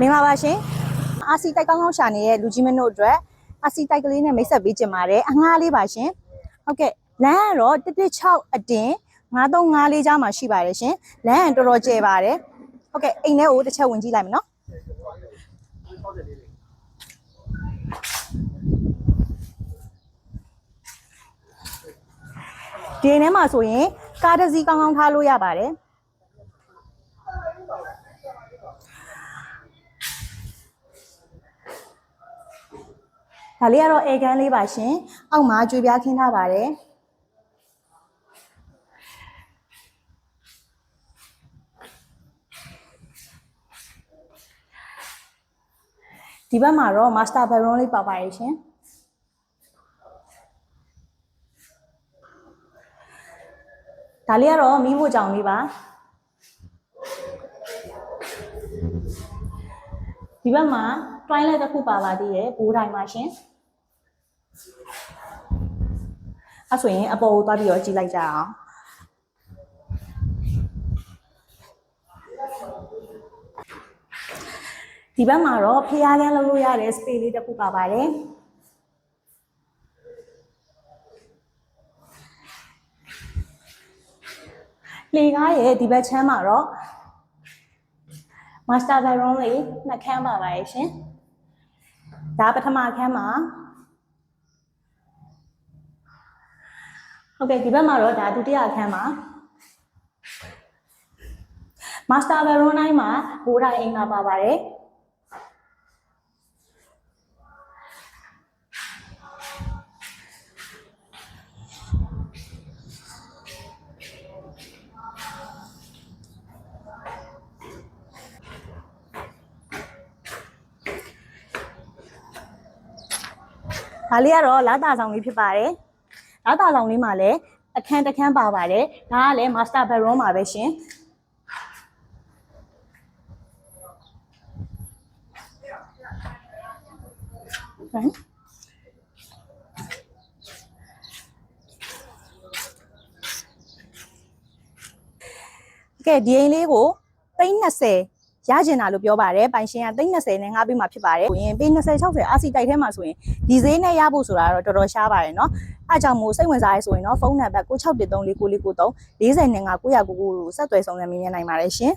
မင်္ဂလာပါရှင်အာစီတိုက်ကောင်းကောင်းရှာနေတဲ့လူကြီးမင်းတို့အတွက်အာစီတိုက်ကလေးနဲ့မိတ်ဆက်ပေးကြပါတယ်အငှားလေးပါရှင်ဟုတ်ကဲ့လမ်းကတော့116အတင်9354ကြားမှာရှိပါတယ်ရှင်လမ်းကတော်တော်ကျယ်ပါတယ်ဟုတ်ကဲ့အိမ်ထဲကိုတစ်ချက်ဝင်ကြည့်လိုက်မယ်နော်ဒီအိမ်ထဲမှာဆိုရင်ကားတစ်စီးကောင်းကောင်းထားလို့ရပါတယ်ဒါလေးကတော့အေကန်လေးပါရှင်အောက်မှာကြွေပြားခင်းထားပါတယ်ဒီဘက်မှာတော့ master bedroom လေးပါပါတယ်ရှင်ဒါလေးကတော့မီးဖို့ကြောင်လေးပါဒီဘက်မှာ toilet တစ်ခုပါပါသေးတယ်ဘိုးတိုင်းပါရှင်အဲဆိုရင်အပေါ်ကိုသွားပြီးတော့ကြည့်လိုက်ကြအောင်ဒီဘက်မှာတော့ဖျားခန်းလုပ်လို့ရတဲ့ space လေးတစ်ခုပါပါတယ်လေကားရဲ့ဒီဘက်ချမ်းမှာတော့ master bedroom လေးနှစ်ခန်းပါပါရဲ့ရှင်ဒါပထမခန်းမှာဟုတ်ကဲ့ဒီဘက်မှာတော့ဒါဒုတိယခန်းမှာ master bedroom တိုင်းမှာဘိုးတိုင်းအိမ်သာပါပါတယ်ဒါလေးကတော့လာတာဆောင်လေးဖြစ်ပါတယ်လာတာဆောင်လေးမှာလည်းအခန်းတစ်ခန်းပါပါတယ်ဒါကလည်း master bedroom ပါပဲရှင်ကဲဒီအိမ်လေးကို320ရကျင်တာလို့ပြောပါတယ်ပိုင်ရှင်က320နဲ့ငှားပေးမှာဖြစ်ပါတယ်ဆိုရင်ပေး20 60အာစီတိုက်ထဲမှာဆိုရင်ဒီဈေးနဲ့ရဖို့ဆိုတာတော့တော်တော်ရှားပါတယ်เนาะအဲကြောင့်မို့စိတ်ဝင်စားရဲဆိုရင်เนาะဖုန်းနံပါတ်96134943 4095 999ကိုဆက်သွယ်ဆောင်ရွက်မြင်နိုင်ပါတယ်ရှင်